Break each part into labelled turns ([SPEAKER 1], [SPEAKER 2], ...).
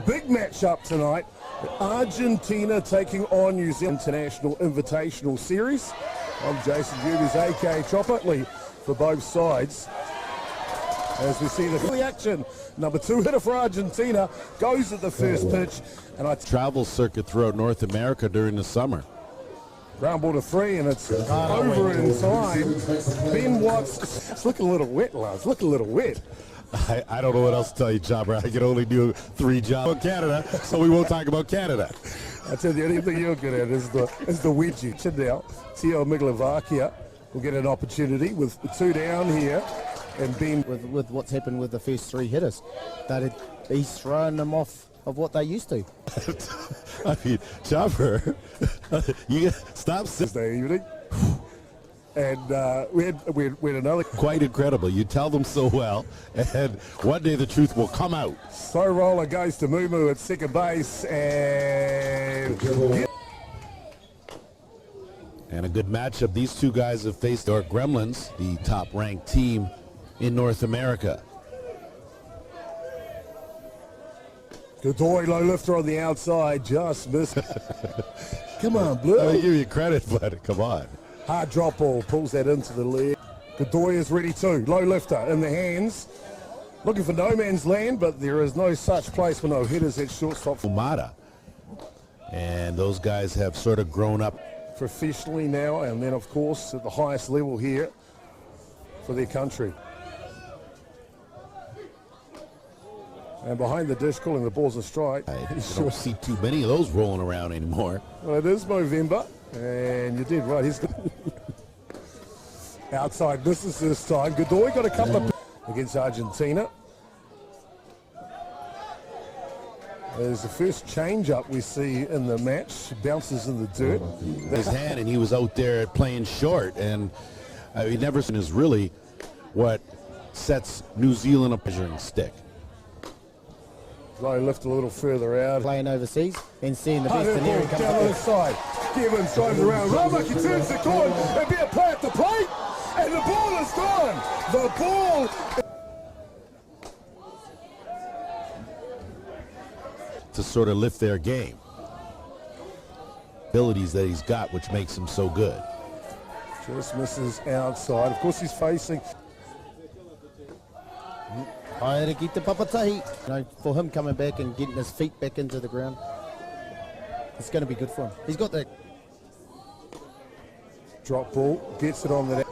[SPEAKER 1] Big matchup tonight. Argentina taking on New Zealand International Invitational Series. I'm Jason Hughes, aka Chopperly, for both sides. As we see the action, number 2 hitter for Argentina goes at the first pitch, and
[SPEAKER 2] travel circuit throughout North America during the summer.
[SPEAKER 1] Ground ball to 3, and it's over in time. Ben Watts, it's looking a little wet, lads. Looking a little wet.
[SPEAKER 2] I don't know what else to tell you, Chopper. I can only do 3 jobs in Canada, so we won't talk about Canada.
[SPEAKER 1] I tell you, the only thing you're good at is the wedgie. Now, Teo Miglovakia will get an opportunity with 2 down here. And Ben,
[SPEAKER 3] with what's happened with the first 3 hitters, that he's throwing them off of what they used to.
[SPEAKER 2] I mean, Chopper, you stop
[SPEAKER 1] Thursday evening. And we had another.
[SPEAKER 2] Quite incredible. You tell them so well, and one day the truth will come out.
[SPEAKER 1] Slow roller goes to Mumu at second base, and
[SPEAKER 2] a good matchup. These 2 guys have faced our Gremlins, the top-ranked team in North America.
[SPEAKER 1] Godoy, low lifter on the outside, just missed. Come on, Blue.
[SPEAKER 2] I give you credit, but come on.
[SPEAKER 1] Hard drop ball, pulls that into the leg. Godoy is ready too. Low lifter in the hands. Looking for no man's land, but there is no such place for no hitters at shortstop.
[SPEAKER 2] Umada. And those guys have sort of grown up
[SPEAKER 1] professionally now, and then of course at the highest level here for their country. And behind the dish, calling the balls a strike.
[SPEAKER 2] I don't see too many of those rolling around anymore.
[SPEAKER 1] Well, it is November, and you did right. He's outside misses this time. Godoy got a couple of against Argentina. There's the first change-up we see in the match. Bounces in the dirt.
[SPEAKER 2] His hand, and he was out there playing short, and he never is really what sets New Zealand a measuring stick.
[SPEAKER 1] Low lift a little further out.
[SPEAKER 3] Playing overseas and seeing the best in there.
[SPEAKER 1] Down the side. Gibbons drives around. Ramak, he turns the corner. There'll be a play at the plate. And the ball is gone. The ball.
[SPEAKER 2] To sort of lift their game. Abilities that he's got, which makes him so good.
[SPEAKER 1] Just misses outside. Of course, he's facing.
[SPEAKER 3] For him coming back and getting his feet back into the ground, it's going to be good for him. He's got that
[SPEAKER 1] drop ball, gets it on the net.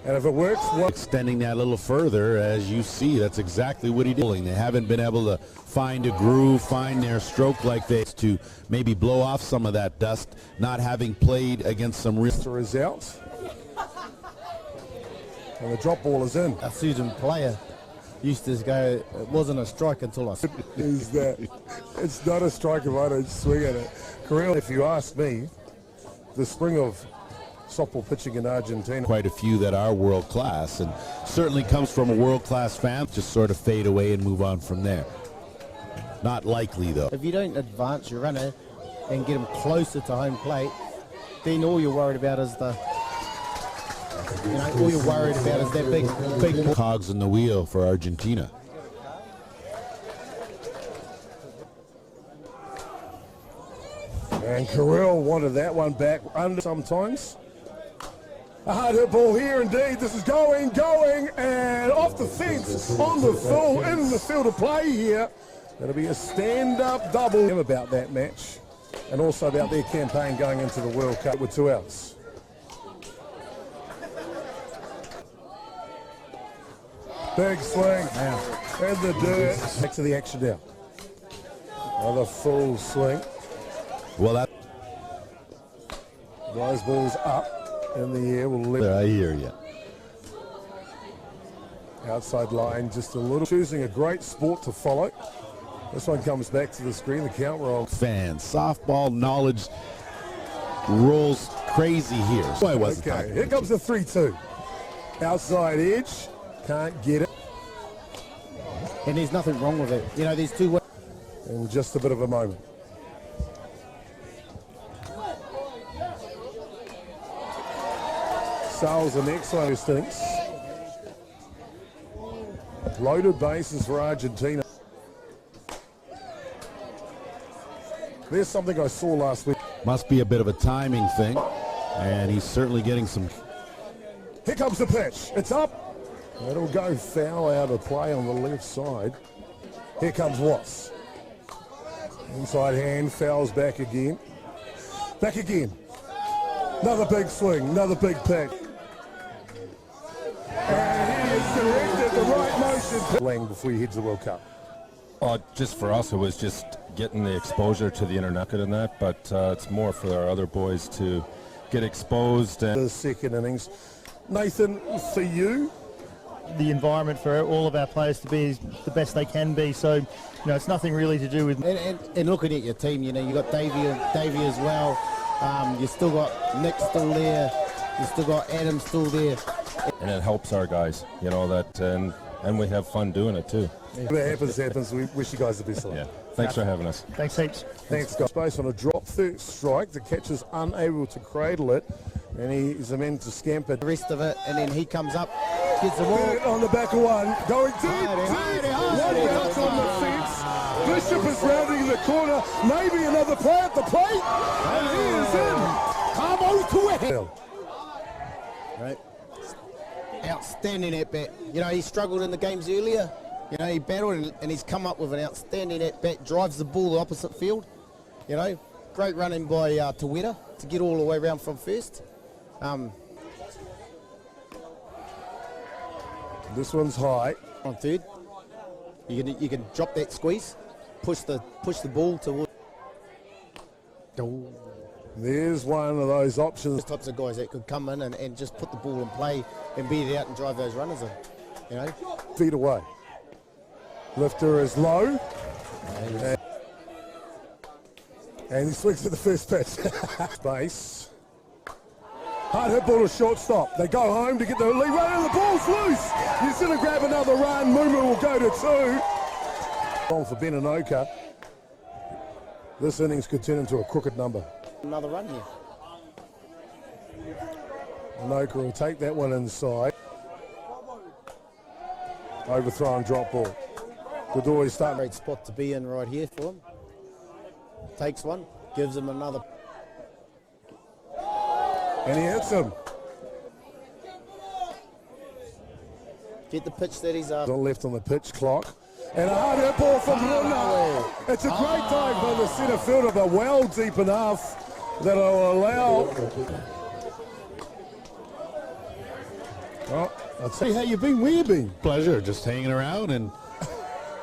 [SPEAKER 1] And if it works,
[SPEAKER 2] extending that a little further, as you see, that's exactly what he did. They haven't been able to find a groove, find their stroke like this to maybe blow off some of that dust, not having played against some real.
[SPEAKER 1] Is out. And the drop ball is in.
[SPEAKER 3] A Susan player used to go, it wasn't a strike until I...
[SPEAKER 1] Is that? It's not a strike if I don't swing at it. Correll, if you ask me, the spring of softball pitching in Argentina.
[SPEAKER 2] Quite a few that are world class, and certainly comes from a world class fan. Just sort of fade away and move on from there. Not likely though.
[SPEAKER 3] If you don't advance your runner and get him closer to home plate, then all you're worried about is the... all you're worried about is that big
[SPEAKER 2] cogs in the wheel for Argentina.
[SPEAKER 1] And Correll wanted that one back under sometimes. A hard hit ball here indeed. This is going, and off the fence, on the full, in the field of play here. That'll be a stand-up double. About that match, and also about their campaign going into the World Cup with 2 outs. Big swing now. And the dirt. Back to the action now. Another full swing.
[SPEAKER 2] Well, that
[SPEAKER 1] those balls up in the air will lift.
[SPEAKER 2] I hear you.
[SPEAKER 1] Outside line, just a little. Choosing a great sport to follow. This one comes back to the screen. The count roll.
[SPEAKER 2] Fans, softball knowledge rolls crazy here. So I wasn't
[SPEAKER 1] okay, here comes the 3-2. Outside edge. Can't get it.
[SPEAKER 3] And there's nothing wrong with it. There's 2 ways.
[SPEAKER 1] And just a bit of a moment. Sales and excellent instincts. Loaded bases for Argentina. There's something I saw last week.
[SPEAKER 2] Must be a bit of a timing thing, and he's certainly getting some.
[SPEAKER 1] Here comes the pitch. It's up. It'll go foul out of play on the left side. Here comes Watts. Inside hand, fouls back again. Back again. Another big swing, another big pick. And he is directed the right motion. Playing before he heads the World Cup.
[SPEAKER 4] Just for us, it was just getting the exposure to the internet and that, but it's more for our other boys to get exposed.
[SPEAKER 1] The second innings. Nathan, for you?
[SPEAKER 5] The environment for all of our players to be the best they can be. So, you know, it's nothing really to do with.
[SPEAKER 3] And looking at your team, you know, you got Davey as well. You still got Nick still there. You still got Adam still there.
[SPEAKER 4] And it helps our guys, you know, that, and we have fun doing it too.
[SPEAKER 1] Whatever happens, we wish you guys the best.
[SPEAKER 4] Yeah. Thanks for having us.
[SPEAKER 5] Thanks heaps.
[SPEAKER 1] Thanks, guys. Based on a drop third strike, the catcher's unable to cradle it, and he's meant to scamper.
[SPEAKER 3] The rest of it, and then he comes up, gets the ball.
[SPEAKER 1] On the back of one, going deep. One bounce on the fence. Bishop is rounding the corner. Maybe another play at the plate. And he is in. Come on to it.
[SPEAKER 3] Right. Outstanding at bat. You know, he struggled in the games earlier. You know, he battled and he's come up with an outstanding at bat. Drives the ball the opposite field. You know, great running by Taweta to get all the way around from first.
[SPEAKER 1] This one's high.
[SPEAKER 3] On third, you can drop that squeeze, push the ball toward.
[SPEAKER 1] There's one of those options.
[SPEAKER 3] Those types of guys that could come in and just put the ball in play and beat it out and drive those runners in. You know,
[SPEAKER 1] Feet away. Lifter is low. And he swings to the first pitch. Base. Hard hit ball to shortstop. They go home to get the lead run and the ball's loose. New Zealand grab another run. Mumu will go to 2. On for Beninoka. This innings could turn into a crooked number.
[SPEAKER 3] another run here.
[SPEAKER 1] Beninoka will take that one inside. Overthrown drop ball. Godoy starting.
[SPEAKER 3] Great spot to be in right here for him. Takes one, gives him another.
[SPEAKER 1] And he hits him.
[SPEAKER 3] Get the pitch that he's after.
[SPEAKER 1] Left on the pitch clock. And a hard hit ball from Luna. It's a great dive by the centre fielder, but well deep enough that will allow. Well, I'll tell you how you've been. Where you been?
[SPEAKER 2] Pleasure, just hanging around and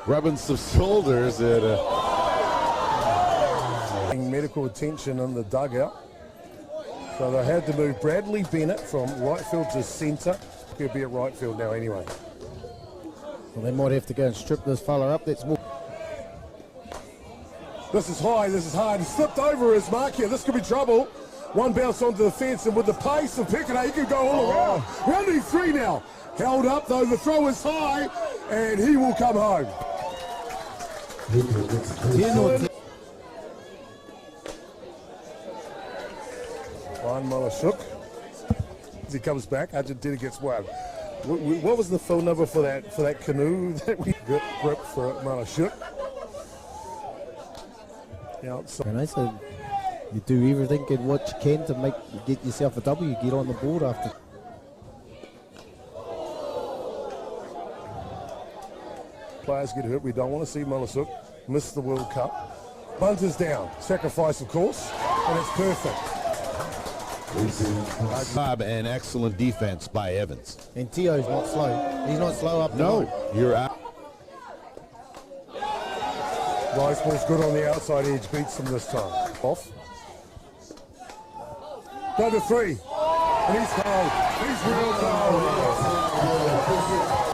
[SPEAKER 2] rubbing some shoulders at
[SPEAKER 1] medical attention in the dugout. So they had to move Bradley Bennett from right field to centre. He'll be at right field now anyway.
[SPEAKER 3] Well, they might have to go and strip this fella up. That's more.
[SPEAKER 1] This is high, this is hard. He slipped over his mark here. This could be trouble. One bounce onto the fence, and with the pace of Pickett, he can go all around. Rounding three now. Held up though, the throw is high, and he will come home. Ryan Malashuk. As he comes back, Argentina gets one. What was the phone number for that canoe that we grip for Malashuk? Yeah, so
[SPEAKER 3] And I said, you do everything and what you can to get yourself a W. Get on the board after.
[SPEAKER 1] players get hurt. We don't want to see Malashuk miss the World Cup. Bunt is down. Sacrifice, of course, and it's perfect.
[SPEAKER 2] job and excellent defense by Evans.
[SPEAKER 3] And Tio's not slow. He's not slow up.
[SPEAKER 2] No, you're out.
[SPEAKER 1] Nice ball's good on the outside edge. Beats them this time. Off. Go to three. And he's cold. He's real cold.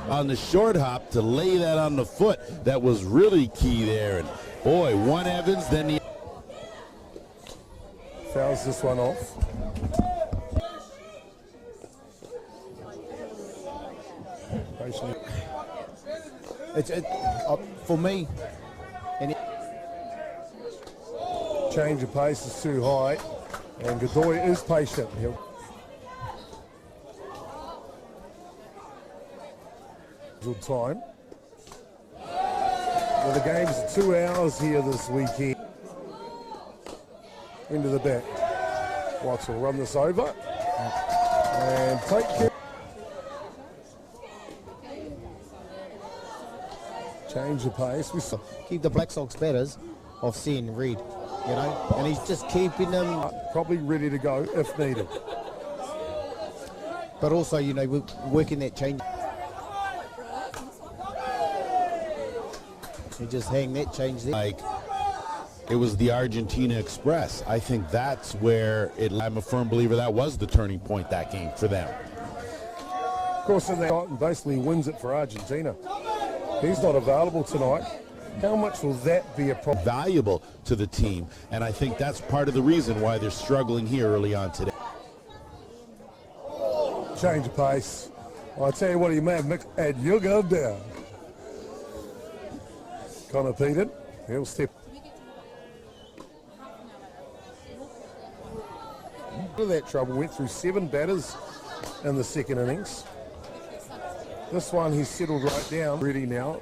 [SPEAKER 2] On the short hop to lay that on the foot, that was really key there. And boy, one Evans, then the
[SPEAKER 1] Fouls this one off.
[SPEAKER 3] For me,
[SPEAKER 1] Change of pace is too high, and Godoy is patient. Good time. Well, the game's 2 hours here this weekend. Into the back. Watts will run this over. And take care. Change the pace. We saw
[SPEAKER 3] Keep the Black Sox batters off seeing red, you know, and he's just keeping them.
[SPEAKER 1] probably ready to go if needed.
[SPEAKER 3] But also, you know, we're working that change. You just hang that change there.
[SPEAKER 2] Like, it was the Argentina Express. I think that's where I'm a firm believer that was the turning point, that game for them.
[SPEAKER 1] Of course, in that basically wins it for Argentina. He's not available tonight. How much will that be a problem?
[SPEAKER 2] Valuable to the team, and I think that's part of the reason why they're struggling here early on today.
[SPEAKER 1] Change of pace. I tell you what, he may have mixed, and you'll go down. Connor Peter, he'll step. Out of that trouble, went through 7 batters in the second innings. This one he's settled right down. Ready now.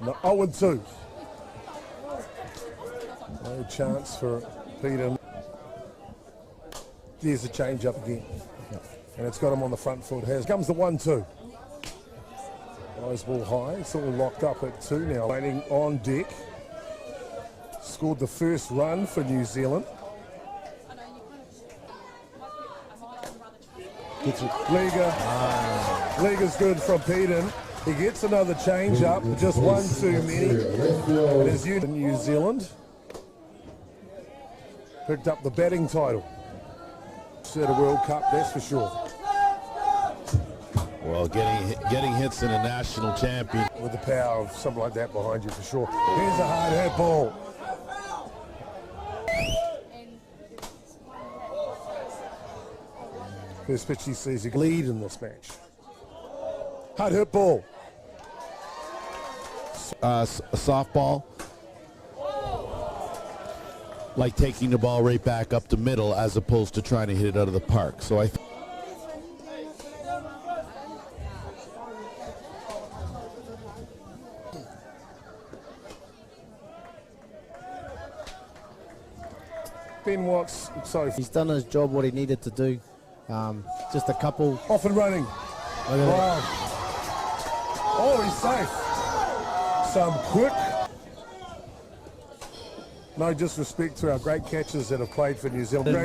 [SPEAKER 1] No, 0-2. No chance for Peter. There's a change up again. And it's got him on the front foot. Here comes the 1-2. Nice ball high. It's all locked up at 2 now. Waiting on deck. Scored the first run for New Zealand. Liga's good from Peden. He gets another change up, just one too many. It is New Zealand. Picked up the batting title. Set a World Cup, that's for sure.
[SPEAKER 2] Well, getting hits in a national champion.
[SPEAKER 1] With the power of something like that behind you, for sure. Here's a hard hit ball. First pitch he sees a lead in this match. Hard hit ball.
[SPEAKER 2] A softball, like taking the ball right back up the middle as opposed to trying to hit it out of the park. So I
[SPEAKER 1] Ben Watts, so
[SPEAKER 3] He's done his job, what he needed to do. Just a couple.
[SPEAKER 1] off and running. Wow. Oh, he's safe. Some quick. No disrespect to our great catchers that have played for New Zealand.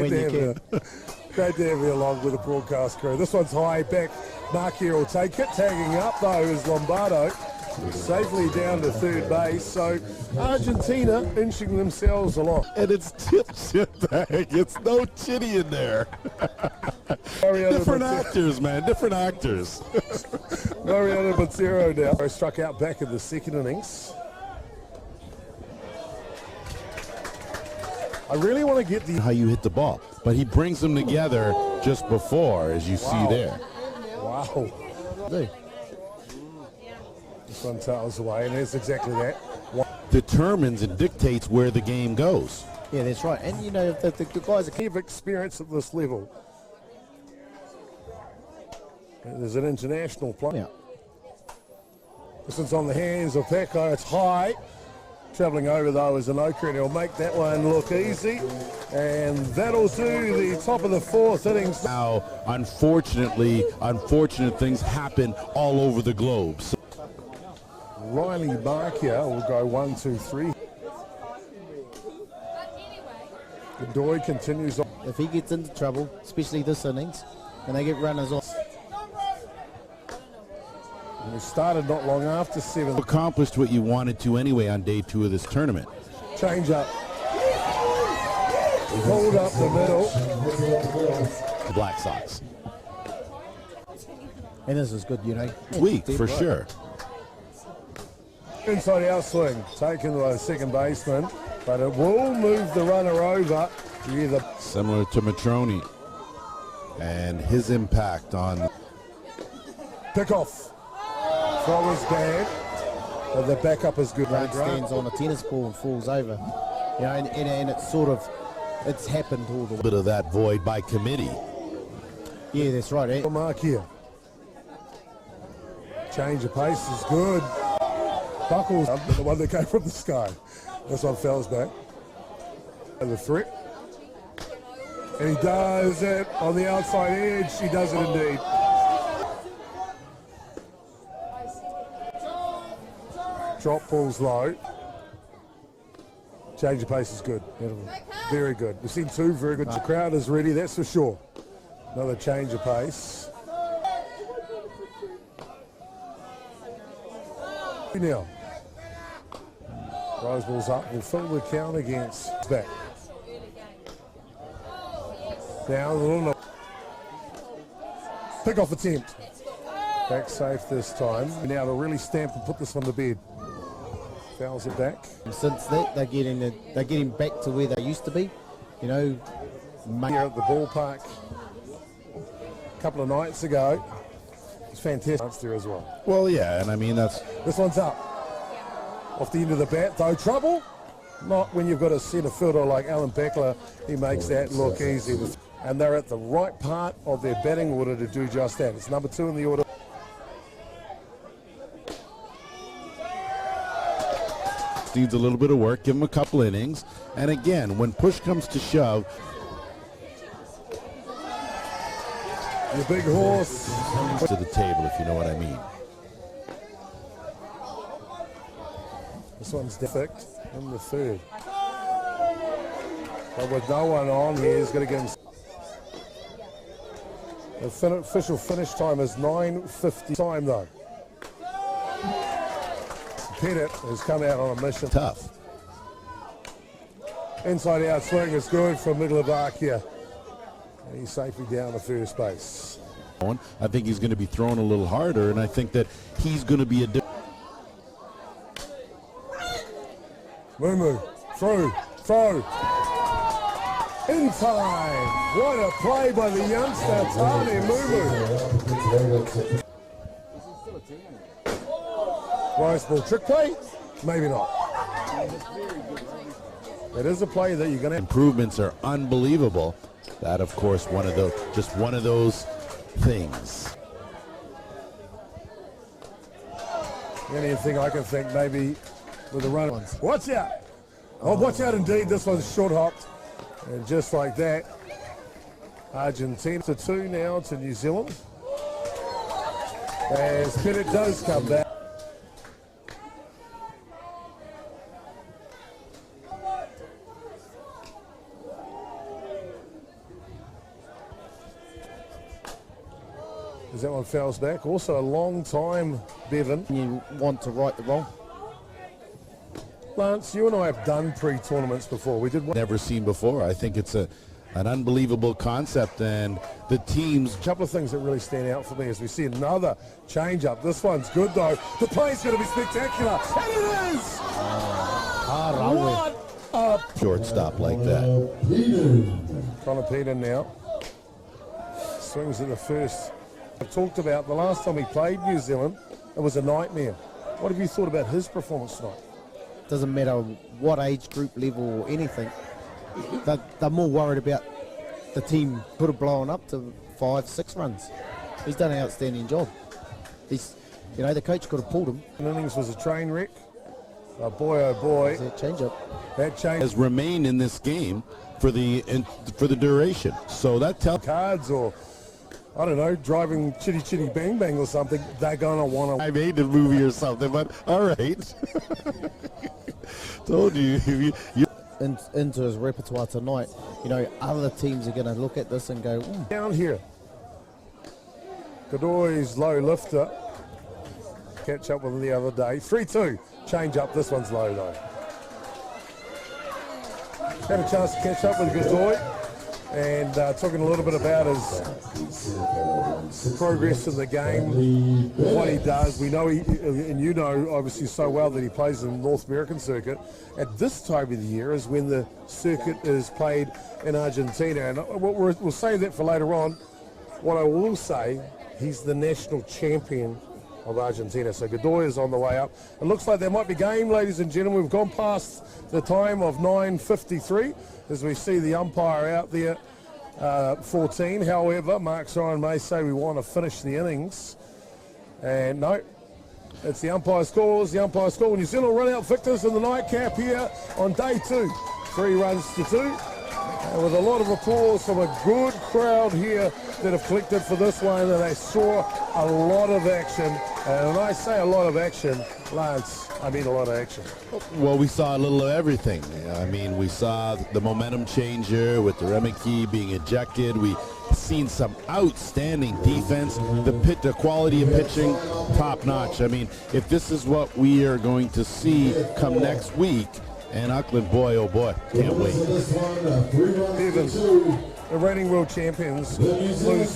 [SPEAKER 1] Great to have you along with the broadcast crew. This one's high back. Mark here will take it. Tagging up though is Lombardo. Safely down to third base. So Argentina inching themselves along.
[SPEAKER 2] and it's tip bag. It's no chitty in there. Different actors, man. Different actors.
[SPEAKER 1] Mariano Montero now struck out back in the second innings. I really want to get the
[SPEAKER 2] How you hit the ball, but he brings them together just before, as you see there.
[SPEAKER 1] wow. This one tails away, and it's exactly that.
[SPEAKER 2] Determines and dictates where the game goes.
[SPEAKER 3] Yeah, that's right. And you know, the guys are.
[SPEAKER 1] Of experience at this level. And there's an international play.
[SPEAKER 3] Yeah.
[SPEAKER 1] This one's on the hands of Paco. It's high. Travelling over though is Anoka, and he'll make that one look easy. And that'll do the top of the fourth innings.
[SPEAKER 2] Now, unfortunate things happen all over the globe. So
[SPEAKER 1] Riley Barker will go 1, 2, 3. Godoy continues on.
[SPEAKER 3] If he gets into trouble, especially this innings, and they get runners off.
[SPEAKER 1] We started not long after 7.
[SPEAKER 2] accomplished what you wanted to anyway on day 2 of this tournament.
[SPEAKER 1] Change up. Hold up the middle.
[SPEAKER 2] The Black Sox.
[SPEAKER 3] And this is good, you know.
[SPEAKER 2] Weak, for sure.
[SPEAKER 1] Inside out swing, taken by the second baseman, but it will move the runner over. Either
[SPEAKER 2] Similar to Matroni. And his impact on
[SPEAKER 1] pick off. Throw is bad, but the backup is good.
[SPEAKER 3] Grant stands on a tennis ball and falls over. You know, and it's sort of, it's happened all the way.
[SPEAKER 2] bit of that void by committee.
[SPEAKER 3] Yeah, that's right. Eh?
[SPEAKER 1] Mark here. Change of pace is good. Buckles, the one that came from the sky. This one fouls back. And the threat. And he does it on the outside edge. He does it indeed. Drop balls low. Change of pace is good. Very good. We've seen two very good. The crowd is ready, that's for sure. Another change of pace. Now, Rose ball's up. We'll fill the count against back. Down a little. Pick off attempt. Back safe this time. Now to really stamp and put this on the bed. Fouls it back.
[SPEAKER 3] Since that, they're getting back to where they used to be. You know,
[SPEAKER 1] Here at the ballpark a couple of nights ago. It's fantastic there as well.
[SPEAKER 2] Well, yeah, and I mean that's
[SPEAKER 1] This one's up. Off the end of the bat, though. Trouble? Not when you've got a centre fielder like Alan Beckler. He makes that look easy. And they're at the right part of their batting order to do just that. It's number 2 in the order.
[SPEAKER 2] needs a little bit of work. Give him a couple innings, and again, when push comes to shove,
[SPEAKER 1] Your big horse
[SPEAKER 2] to the table, if you know what I mean.
[SPEAKER 1] This one's defect in the third. But with no one on here, he's going to get him. The official finish time is 9:50 time though. Pettit has come out on a mission.
[SPEAKER 2] Tough.
[SPEAKER 1] Inside out swing is good from Middlebach here. And he's safely down to first base.
[SPEAKER 2] I think he's going to be thrown a little harder, and I think that he's going to be a
[SPEAKER 1] Mumu, throw. In time. What a play by the youngster, Tane Mumu. Rice ball trick play? Maybe not. It is a play that you're going to...
[SPEAKER 2] Improvements are unbelievable. That, of course, one of those things.
[SPEAKER 1] The only thing I can think maybe with the run. Watch out. Oh, watch out indeed. This one's short hopped. And just like that, Argentina to 2 now to New Zealand. As Pettit does come back. As that one fouls back. Also a long time, Bevan.
[SPEAKER 3] you want to right the wrong.
[SPEAKER 1] Lance, you and I have done pre-tournaments before. We did one.
[SPEAKER 2] Never seen before. I think it's an unbelievable concept, and the teams.
[SPEAKER 1] A couple of things that really stand out for me as we see another change-up. This one's good though. The play's going to be spectacular, and it is. What a
[SPEAKER 2] Shortstop like that.
[SPEAKER 1] Connor Peter now swings at the first. I've talked about the last time he played New Zealand, it was a nightmare. What have you thought about his performance tonight?
[SPEAKER 3] Doesn't matter what age group level or anything. They're more worried about the team could have blown up to 5-6 runs. He's done an outstanding job. The coach could have pulled him.
[SPEAKER 1] The innings was a train wreck. Oh boy.
[SPEAKER 3] That change-up.
[SPEAKER 1] That change
[SPEAKER 2] Has remained in this game for the duration. So that tells
[SPEAKER 1] cards or I don't know, driving Chitty Chitty Bang Bang or something, they're gonna want to.
[SPEAKER 2] I made the movie or something, but all right. Told you.
[SPEAKER 3] Into his repertoire tonight, other teams are going to look at this and go,
[SPEAKER 1] Down here. Godoy's low lifter. Catch up with him the other day. 3-2. Change up. This one's low though. Had a chance to catch up with Godoy and talking a little bit about his progress in the game, what he does. We know and you know obviously so well that he plays in the North American circuit. At this time of the year is when the circuit is played in Argentina, and we'll save that for later on. What I will say, he's the national champion of Argentina. So Godoy is on the way up. It looks like there might be game, ladies and gentlemen. We've gone past the time of 9:53 as we see the umpire out there, 14. However, Mark Ryan may say we want to finish the innings. And no, It's the umpire scores, the umpire score. New Zealand run out victors in the nightcap here on day 2. 3 runs to 2. With a lot of applause from a good crowd here that have collected for this one, and they saw a lot of action. And when I say a lot of action, Lance, I mean a lot of action.
[SPEAKER 2] Well, we saw a little of everything. I mean, we saw the momentum changer with the Remeke being ejected. We seen some outstanding defense. The quality of pitching, top notch. I mean, if this is what we are going to see come next week, and Auckland, boy, oh boy, can't wait.
[SPEAKER 1] Evans, the reigning world champions, lose